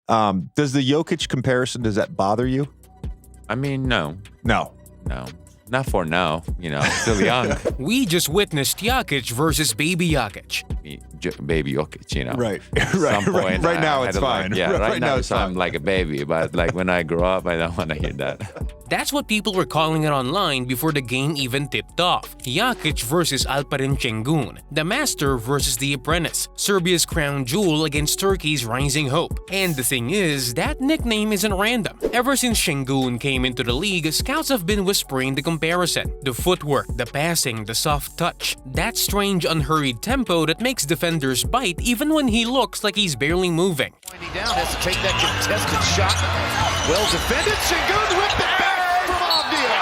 Does the Jokic comparison, does that bother you? I mean, no. No. Not for now. Still young. We just witnessed Jokic versus Baby Jokic. Baby Jokic, Right. Right now it's fine. Right now it's I'm fine. like a baby, but like when I grow up, I don't want to hear that. That's what people were calling it online before the game even tipped off. Jokic versus Alperen Sengun, the master versus the apprentice, Serbia's crown jewel against Turkey's rising hope. And the thing is, that nickname isn't random. Ever since Sengun came into the league, scouts have been whispering the comparison. The footwork, the passing, the soft touch, that strange unhurried tempo that makes defenders bite even when he looks like he's barely moving. Winding down, has to take that contested shot. Well defended, Sengun whipped it back from Avdia.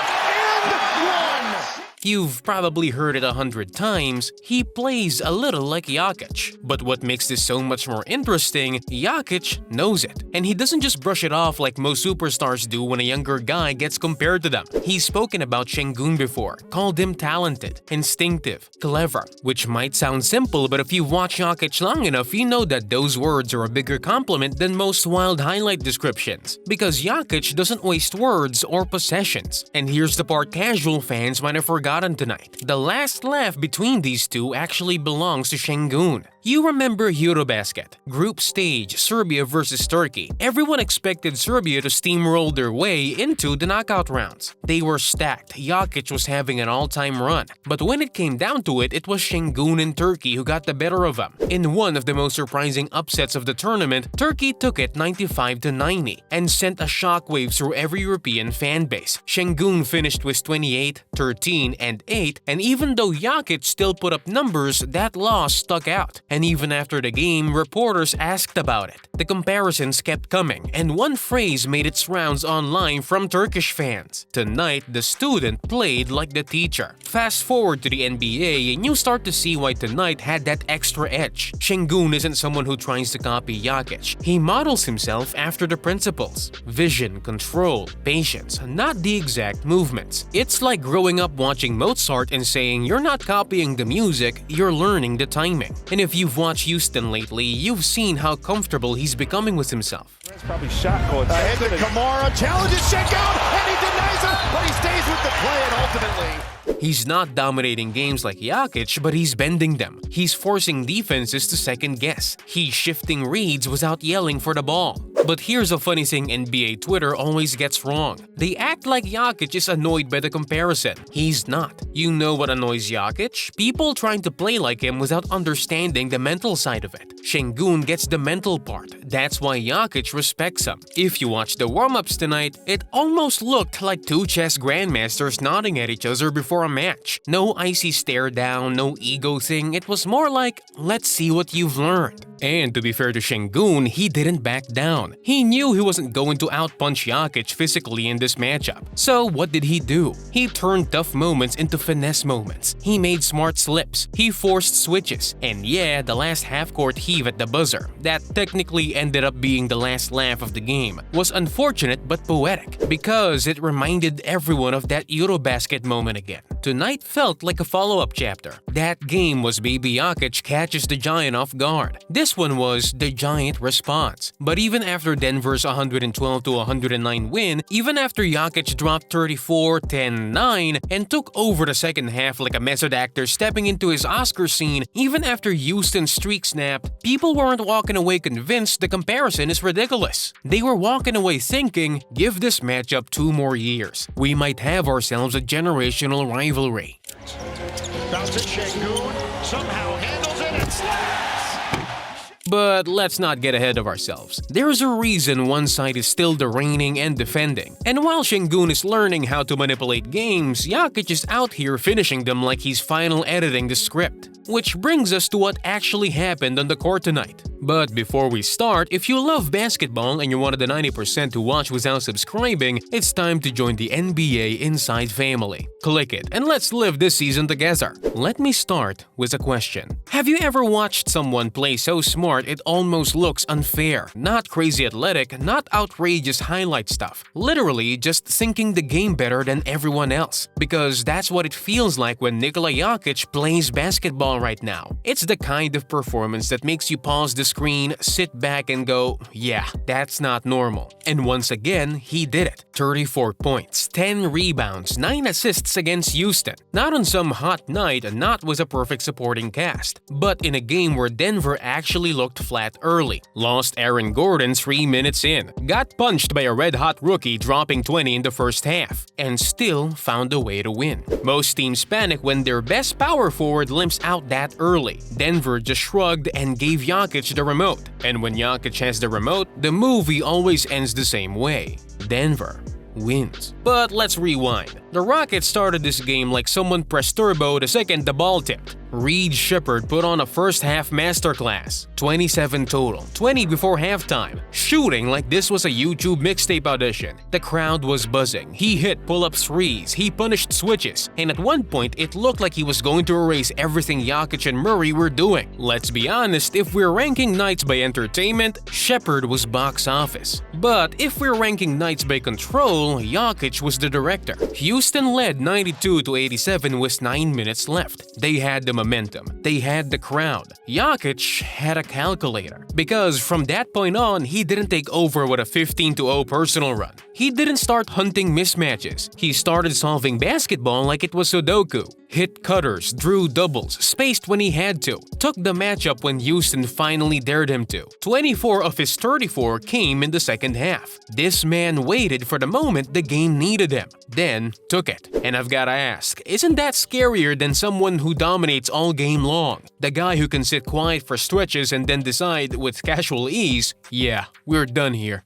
And one. You've probably heard it 100 times, he plays a little like Jokic. But what makes this so much more interesting, Jokic knows it. And he doesn't just brush it off like most superstars do when a younger guy gets compared to them. He's spoken about Sengun before, called him talented, instinctive, clever, which might sound simple, but if you watch Jokic long enough, you know that those words are a bigger compliment than most wild highlight descriptions. Because Jokic doesn't waste words or possessions. And here's the part casual fans might have forgotten tonight. The last laugh between these two actually belongs to Sengun. You remember Eurobasket, group stage, Serbia versus Turkey. Everyone expected Serbia to steamroll their way into the knockout rounds. They were stacked. Jokic was having an all-time run. But when it came down to it, it was Sengun and Turkey who got the better of them. In one of the most surprising upsets of the tournament, Turkey took it 95-90 and sent a shockwave through every European fan base. Sengun finished with 28, 13, and 8, and even though Jokic still put up numbers, that loss stuck out. And even after the game, reporters asked about it. The comparisons kept coming, and one phrase made its rounds online from Turkish fans. Tonight, the student played like the teacher. Fast forward to the NBA, and you start to see why tonight had that extra edge. Sengun isn't someone who tries to copy Jokic. He models himself after the principles. Vision, control, patience, not the exact movements. It's like growing up watching Mozart and saying you're not copying the music, you're learning the timing. And if you've watched Houston lately, you've seen how comfortable he's becoming with himself. That's probably shot going. Ahead to Kamara, challenges Sengun, and he denies him, but he stays with the play and ultimately. He's not dominating games like Jokic, but he's bending them. He's forcing defenses to second guess. He's shifting reads without yelling for the ball. But here's a funny thing NBA Twitter always gets wrong. They act like Jokic is annoyed by the comparison. He's not. You know what annoys Jokic? People trying to play like him without understanding the mental side of it. Sengun gets the mental part. That's why Jokic respects him. If you watch the warm-ups tonight, it almost looked like two chess grandmasters nodding at each other before a match. No icy stare down, no ego thing. It was more like, let's see what you've learned. And to be fair to Sengun, he didn't back down. He knew he wasn't going to outpunch Jokic physically in this matchup. So what did he do? He turned tough moments into finesse moments. He made smart slips. He forced switches. And yeah, the last half-court heave at the buzzer, that technically ended up being the last laugh of the game, was unfortunate but poetic because it reminded everyone of that Eurobasket moment again. Tonight felt like a follow-up chapter. That game was Baby Jokic catches the Giant off guard. This one was the Giant response. But even after Denver's 112-109 win, even after Jokic dropped 34, 10, 9, and took over the second half like a method actor stepping into his Oscar scene, even after Houston's streak snapped, people weren't walking away convinced the comparison is ridiculous. They were walking away thinking, give this matchup 2 more years. We might have ourselves a generational rivalry. Bounce it, Sengun somehow handles it and slaps! But let's not get ahead of ourselves. There's a reason one side is still the reigning and defending. And while Sengun is learning how to manipulate games, Jokic is out here finishing them like he's final editing the script. Which brings us to what actually happened on the court tonight. But before we start, if you love basketball and you're one of the 90% to watch without subscribing, it's time to join the NBA Inside family. Click it and let's live this season together. Let me start with a question. Have you ever watched someone play so smart it almost looks unfair? Not crazy athletic, not outrageous highlight stuff. Literally just thinking the game better than everyone else. Because that's what it feels like when Nikola Jokic plays basketball basketball right now. It's the kind of performance that makes you pause the screen, sit back and go, yeah, that's not normal. And once again, he did it. 34 points, 10 rebounds, 9 assists against Houston. Not on some hot night, and not was a perfect supporting cast, but in a game where Denver actually looked flat early. Lost Aaron Gordon 3 minutes in, got punched by a red-hot rookie dropping 20 in the first half, and still found a way to win. Most teams panic when their best power forward limps out that early. Denver just shrugged and gave Jokic the remote. And when Jokic has the remote, the movie always ends the same way. Denver wins. But let's rewind. The Rockets started this game like someone pressed turbo the second the ball tipped. Reed Shepherd put on a first-half masterclass. 27 total, 20 before halftime. Shooting like this was a YouTube mixtape audition. The crowd was buzzing. He hit pull-up threes, he punished switches, and at one point it looked like he was going to erase everything Jokic and Murray were doing. Let's be honest, if we're ranking nights by entertainment, Shepherd was box office. But if we're ranking nights by control, Jokic was the director. Houston led 92-87 with 9 minutes left. They had the momentum. They had the crowd. Jokic had a calculator. Because from that point on, he didn't take over with a 15-0 personal run. He didn't start hunting mismatches. He started solving basketball like it was Sudoku. Hit cutters, drew doubles, spaced when he had to, took the matchup when Houston finally dared him to. 24 of his 34 came in the second half. This man waited for the moment the game needed him, then took it. And I've gotta ask, isn't that scarier than someone who dominates all game long? The guy who can sit quiet for stretches and then decide with casual ease, yeah, we're done here.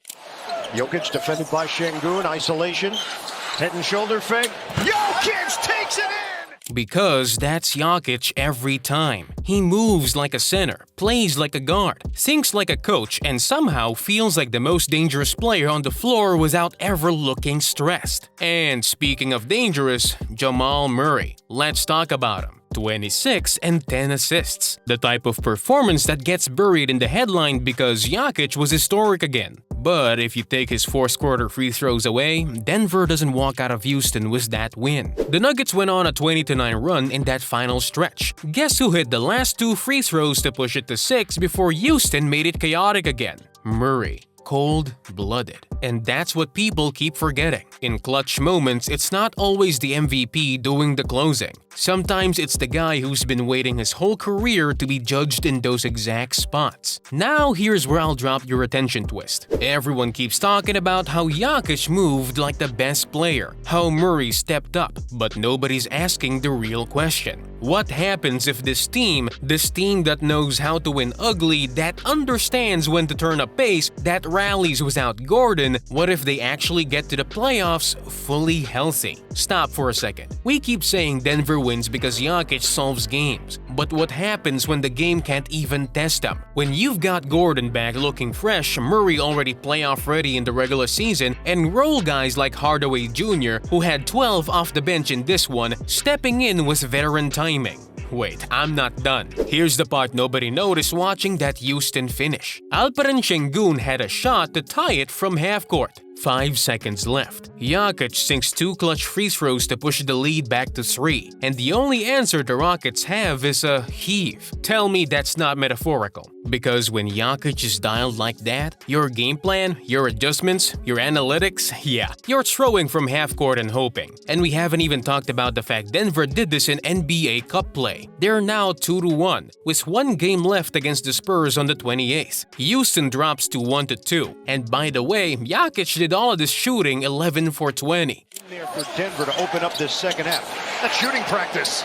Jokic defended by Sengun, isolation, head and shoulder fake. Jokic takes it in! Because that's Jokic every time. He moves like a center, plays like a guard, thinks like a coach, and somehow feels like the most dangerous player on the floor without ever looking stressed. And speaking of dangerous, Jamal Murray. Let's talk about him. 26 and 10 assists. The type of performance that gets buried in the headline because Jokic was historic again. But if you take his fourth-quarter free throws away, Denver doesn't walk out of Houston with that win. The Nuggets went on a 20-9 run in that final stretch. Guess who hit the last 2 free throws to push it to 6 before Houston made it chaotic again? Murray. Cold-blooded. And that's what people keep forgetting. In clutch moments, it's not always the MVP doing the closing. Sometimes it's the guy who's been waiting his whole career to be judged in those exact spots. Now here's where I'll drop your attention twist. Everyone keeps talking about how Jokic moved like the best player, how Murray stepped up, but nobody's asking the real question. What happens if this team that knows how to win ugly, that understands when to turn up pace, that rallies without Gordon, what if they actually get to the playoffs fully healthy? Stop for a second. We keep saying Denver wins because Jokic solves games. But what happens when the game can't even test him? When you've got Gordon back looking fresh, Murray already playoff ready in the regular season, and role guys like Hardaway Jr., who had 12 off the bench in this one, stepping in with veteran timing. Wait, I'm not done. Here's the part nobody noticed watching that Houston finish. Alperen Sengun had a shot to tie it from half court. 5 seconds left. Jokic sinks 2 clutch free throws to push the lead back to 3. And the only answer the Rockets have is a heave. Tell me that's not metaphorical. Because when Jokic is dialed like that, your game plan, your adjustments, your analytics, yeah, you're throwing from half court and hoping. And we haven't even talked about the fact Denver did this in NBA Cup play. They're now 2-1, with 1 game left against the Spurs on the 28th. Houston drops to 1-2. And by the way, Jokic did all of this shooting 11 for 20. There for Denver to open up this second half. That's shooting practice.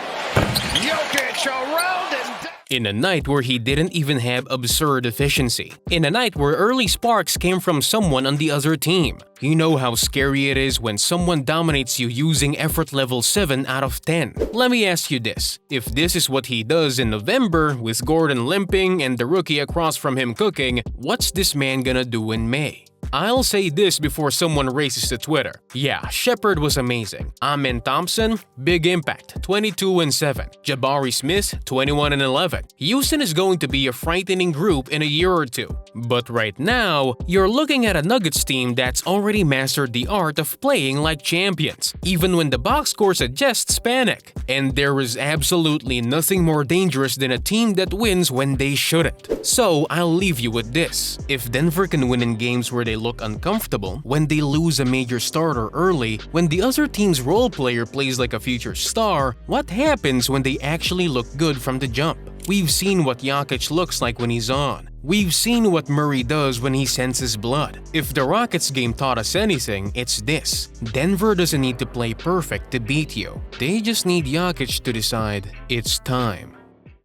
Jokic around and down. In a night where he didn't even have absurd efficiency. In a night where early sparks came from someone on the other team. You know how scary it is when someone dominates you using effort level 7 out of 10. Let me ask you this. If this is what he does in November, with Gordon limping and the rookie across from him cooking, what's this man gonna do in May? I'll say this before someone races to Twitter. Yeah, Shepherd was amazing. Amen Thompson, big impact, 22-7. Jabari Smith, 21-11. Houston is going to be a frightening group in a year or two. But right now, you're looking at a Nuggets team that's already mastered the art of playing like champions, even when the box score suggests panic. And there is absolutely nothing more dangerous than a team that wins when they shouldn't. So I'll leave you with this. If Denver can win in games where they look uncomfortable, when they lose a major starter early, when the other team's role player plays like a future star, what happens when they actually look good from the jump? We've seen what Jokic looks like when he's on. We've seen what Murray does when he senses blood. If the Rockets game taught us anything, it's this. Denver doesn't need to play perfect to beat you. They just need Jokic to decide it's time.